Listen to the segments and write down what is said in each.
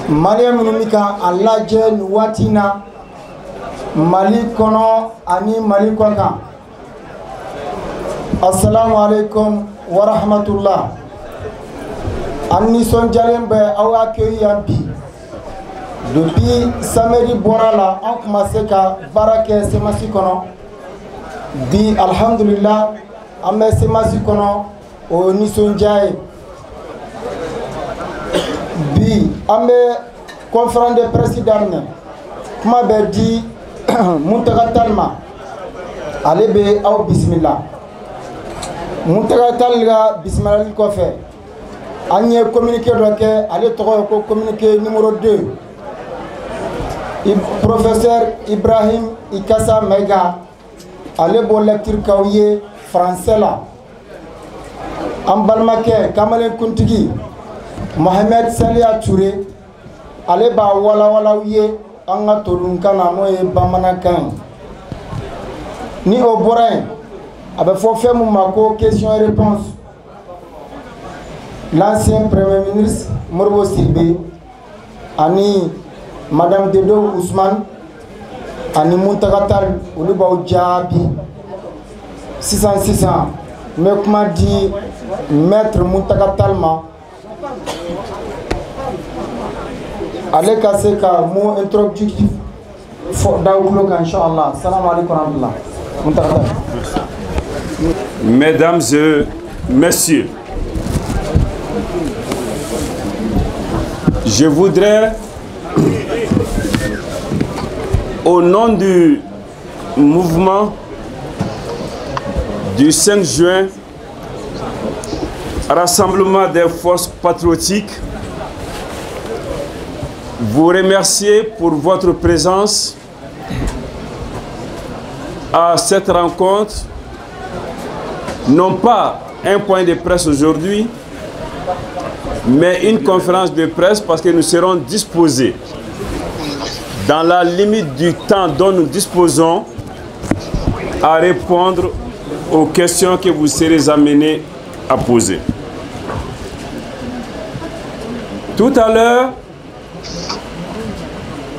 Malien Munumika Alaje Watina Mali Kono Ani Mali Kwaka. Assalamu alaikum wa rahmatullah. Anni son Jalembe a accueilli un bi. Depuis samedi Borala, on commence à Barake Semasi Kono. Bi Alhamdulillah, Ame Semasi Kono au Nison Jaye. Bi Ame conférence de presse d'Amne. Kuma Berdi Muntaka Talma. Alebe au Bismillah. Muntaka Talga Bismillah Kofe. Agne communiqué donc allez trop communiqué numéro 2. Professeur Ibrahim Ikassa Mega allez bon lecture kaouye français là. Ambalmake Kamalen Kuntigi Mohamed Salia Touré allez ba wala wala ouye anga tolunkana moye bamanakan. Ni au borin avec faut faire mon mako question et réponse. L'ancien Premier ministre Morbo Silbe, Ani Madame Dedo Ousmane, Ani Muntagatal Oulibao Djabi, 600, mais comment dit Maître Muntagatalma, allez casser car mot introductif, Daoulok, Inch'Allah. Salam alaikum wa rahmatullah. Mesdames et messieurs, je voudrais, au nom du mouvement du 5 juin, Rassemblement des forces patriotiques, vous remercier pour votre présence à cette rencontre. Non pas un point de presse aujourd'hui, mais une conférence de presse parce que nous serons disposés, dans la limite du temps dont nous disposons, à répondre aux questions que vous serez amenés à poser. Tout à l'heure,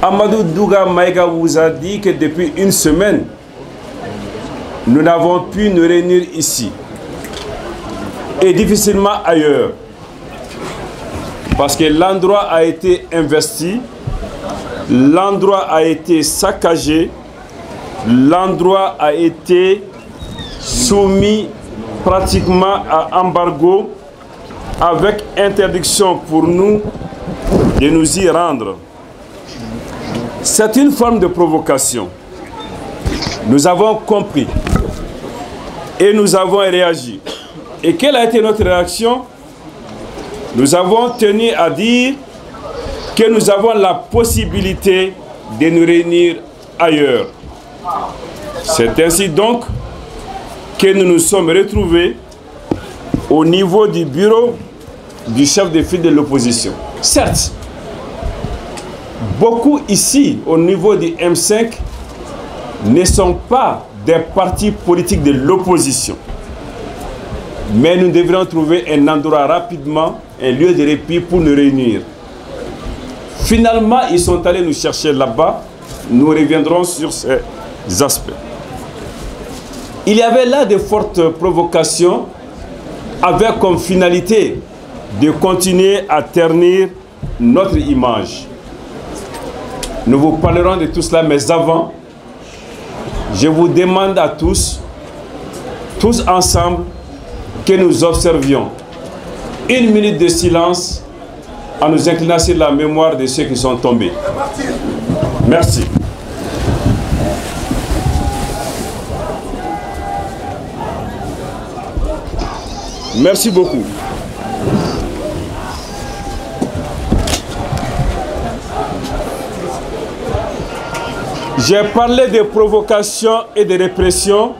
Amadou Douga Maïga vous a dit que depuis une semaine, nous n'avons pu nous réunir ici et difficilement ailleurs. Parce que l'endroit a été investi, l'endroit a été saccagé, l'endroit a été soumis pratiquement à embargo avec interdiction pour nous de nous y rendre. C'est une forme de provocation. Nous avons compris et nous avons réagi. Et quelle a été notre réaction? Nous avons tenu à dire que nous avons la possibilité de nous réunir ailleurs. C'est ainsi donc que nous nous sommes retrouvés au niveau du bureau du chef de file de l'opposition. Certes, beaucoup ici, au niveau du M5, ne sont pas des partis politiques de l'opposition. Mais nous devrions trouver un endroit rapidement, un lieu de répit pour nous réunir. Finalement, ils sont allés nous chercher là-bas. Nous reviendrons sur ces aspects. Il y avait là de fortes provocations avec comme finalité de continuer à ternir notre image. Nous vous parlerons de tout cela, mais avant, je vous demande à tous ensemble, que nous observions une minute de silence en nous inclinant sur la mémoire de ceux qui sont tombés. Merci. Merci beaucoup. J'ai parlé de provocation et de répression.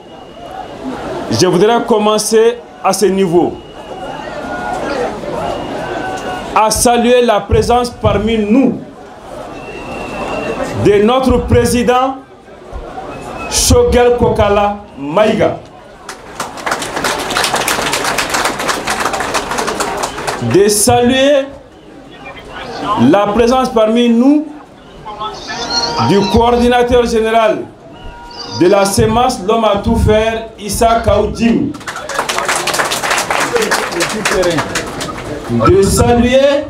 Je voudrais commencer à ce niveau, à saluer la présence parmi nous de notre président Choguel Kokala Maïga, de saluer la présence parmi nous du coordinateur général de la CEMAS, l'homme à tout faire, Issa Kaoudjim. De saluer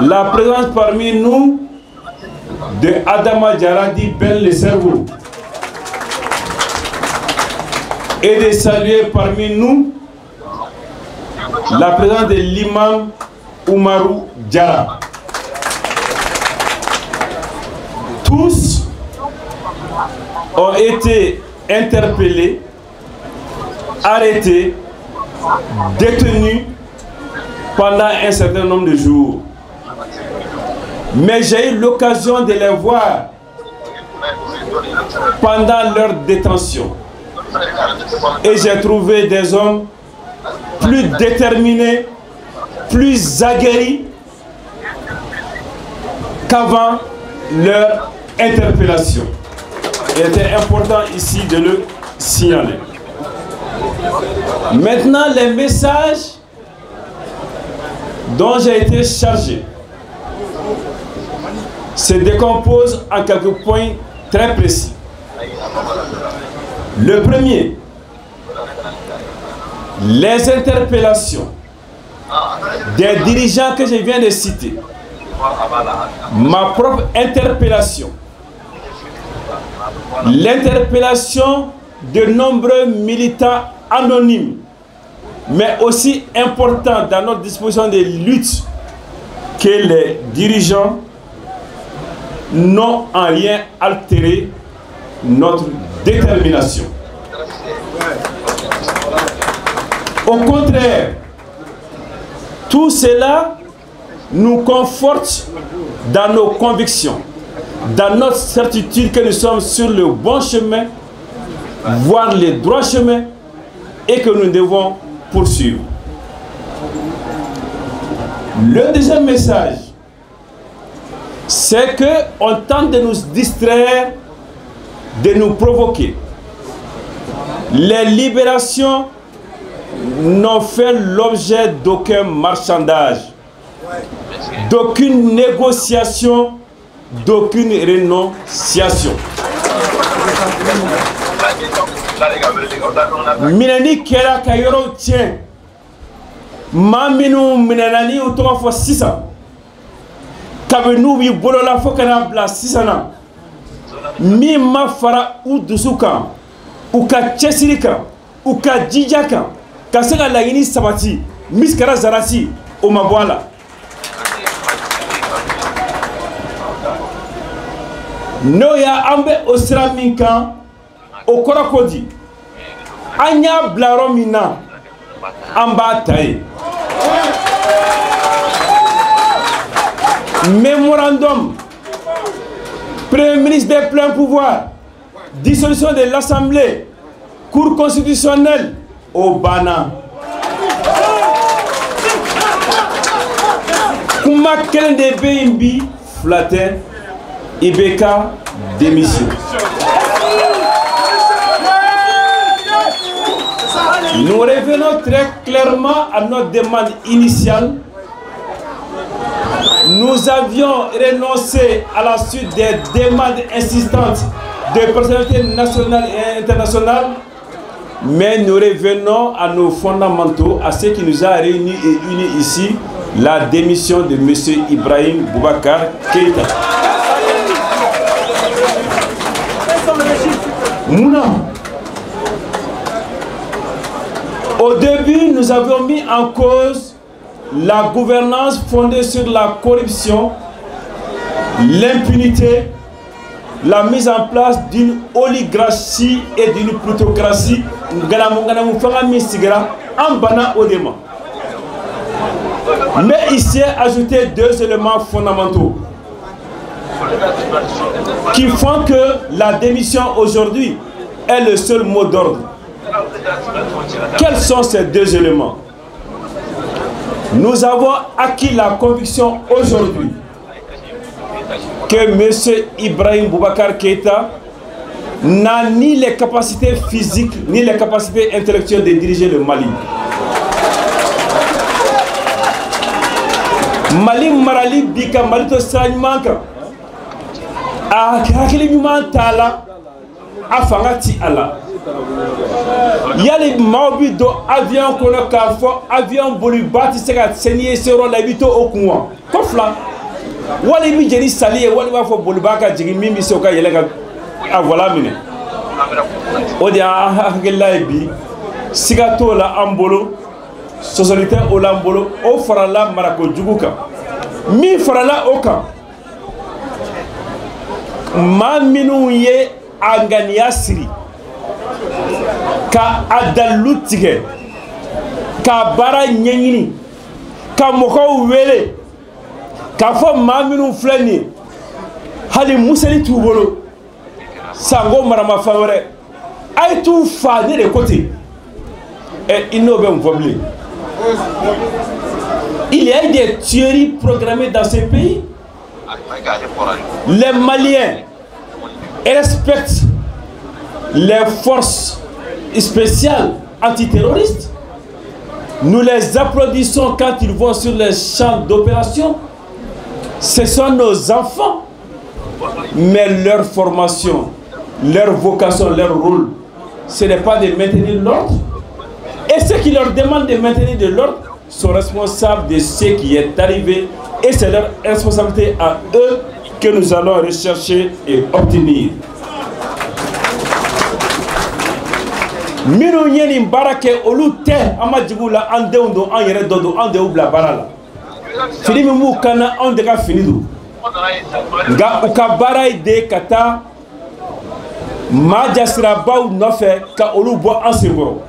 la présence parmi nous de Adama Djaradi Ben le cerveau. Et de saluer parmi nous la présence de l'imam Oumarou Diara. Tous ont été interpellés, arrêtés, détenus pendant un certain nombre de jours. Mais j'ai eu l'occasion de les voir pendant leur détention. Et j'ai trouvé des hommes plus déterminés, plus aguerris qu'avant leur interpellation. Il était important ici de le signaler. Maintenant, les messages dont j'ai été chargé se décomposent en quelques points très précis. Le premier, les interpellations des dirigeants que je viens de citer, ma propre interpellation, l'interpellation de nombreux militants anonymes, mais aussi importants dans notre disposition de lutte, que les dirigeants n'ont en rien altéré notre détermination. Au contraire, tout cela nous conforte dans nos convictions, dans notre certitude que nous sommes sur le bon chemin, voire le droit chemin, et que nous devons poursuivre. Le deuxième message, c'est qu'on tente de nous distraire, de nous provoquer. Les libérations n'ont fait l'objet d'aucun marchandage, d'aucune négociation, d'aucune renonciation. Minani kera kayoro tien maminu minanani utoka fo sisa kabenu wi bolola fo kana bla sisana mi ma fara u dusuka u ka chesirika u ka jijaka ka se ka lagini sabati miskara zarasi o mabwala no ya ambe osra minka o korakodi anya blaro mina amba taye mémorandum premier ministre des pleins pouvoirs, dissolution de l'Assemblée, Cour constitutionnelle au Bana. Kuma kelen de BNB flatin Ibeka démission. Nous revenons très clairement à notre demande initiale. Nous avions renoncé à la suite des demandes insistantes de personnalités nationales et internationales, mais nous revenons à nos fondamentaux, à ce qui nous a réunis et unis ici, la démission de M. Ibrahim Boubacar Keïta. Mouna. Au début, nous avions mis en cause la gouvernance fondée sur la corruption, l'impunité, la mise en place d'une oligarchie et d'une plutocratie mais il s'est ajouté deux éléments fondamentaux qui font que la démission aujourd'hui est le seul mot d'ordre. Quels sont ces deux éléments? Nous avons acquis la conviction aujourd'hui que M. Ibrahim Boubacar Keïta n'a ni les capacités physiques ni les capacités intellectuelles de diriger le Mali. Mali marali bika Mali to sranmanka a hakili nyuma tala afangati ala yali mawbi do avion kono ka fo avion boli bati sega senier sero la bito okunwa kofla wali bi jeni saliye wali wa fo boli baka jigi mimi soka yelega a voilà mine odi a hakilla bi sigato la ambolo société olambolo o farala marako juguka mi farala oka ma minu ye anganiya siri ka adalu tigɛ ka baara ɲɛɲini ka mɔgɔw wele k'a fɔ maa minnu filɛ nin ye hali museli t'u bolo sango maramafɛn wɛrɛ a ye t'u fa ne de ko ten i n'o bɛ mun fɔ bilen. Il y a des tueries programmées dans ce pays. Les Maliens respectent les forces spéciales antiterroristes. Nous les applaudissons quand ils vont sur les champs d'opération. Ce sont nos enfants. Mais leur formation, leur vocation, leur rôle, ce n'est pas de maintenir l'ordre. Et ceux qui leur demandent de maintenir de l'ordre sont responsables de ce qui est arrivé. Et c'est leur responsabilité à eux que nous allons rechercher et obtenir. Minu nyeni barake olute amajigula andeundo anyere dodo andeubla barala. Fini mu kana ondega finidu. Nga ukabara ide kata majasra baou nofe ka olubo ansengoro.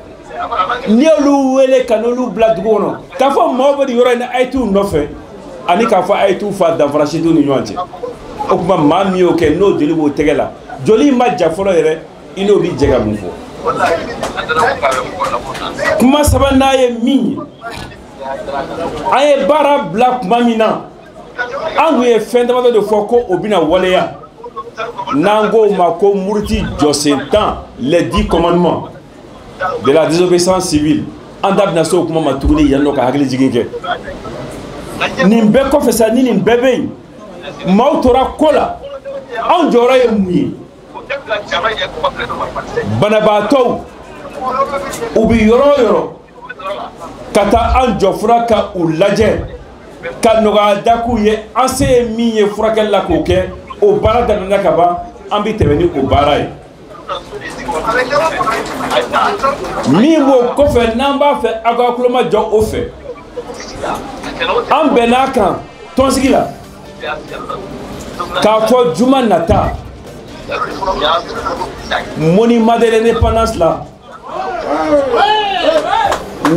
Ni olu wele kanolu bladgono. Kafo mobodi yoro na aitu nofe. Ani kafa aitu fa danfrashidu ni nyonje. Okuma mami oke no joli bo tegela. Joli maja folo yere ino bi jega mufo. Kuma sabana ye mi. Aye bara black mamina. Angu ye fendama de foko obina waleya. Nango mako murti josentan les 10 commandements de la désobéissance civile. Andab naso kuma matuguni yanno ka hakili jiginke. Nimbe confessa ni nimbebe. Mautora kola. Anjora ye muyi. Banabato ubi yoro yoro kata anjofura ka ulaje ka noga daku ye ase mi ye furakel la koke o bara danna kaba ambi tebeni o bara ye mi mo ko fe namba fe aga kloma jo o fe ambena kan tonsigila ka fo juma nata monument de l'indépendance là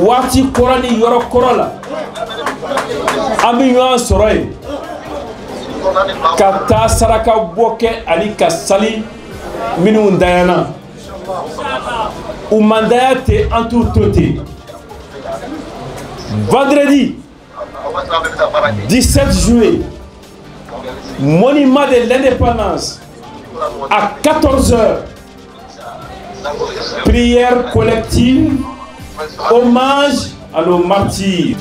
wati korani yoro korola ami yo soroy kata saraka boke ali kasali minu ndayana umandayate en tout toté vendredi 17 juillet monument de l'indépendance à 14 h, prière collective, hommage à nos martyrs.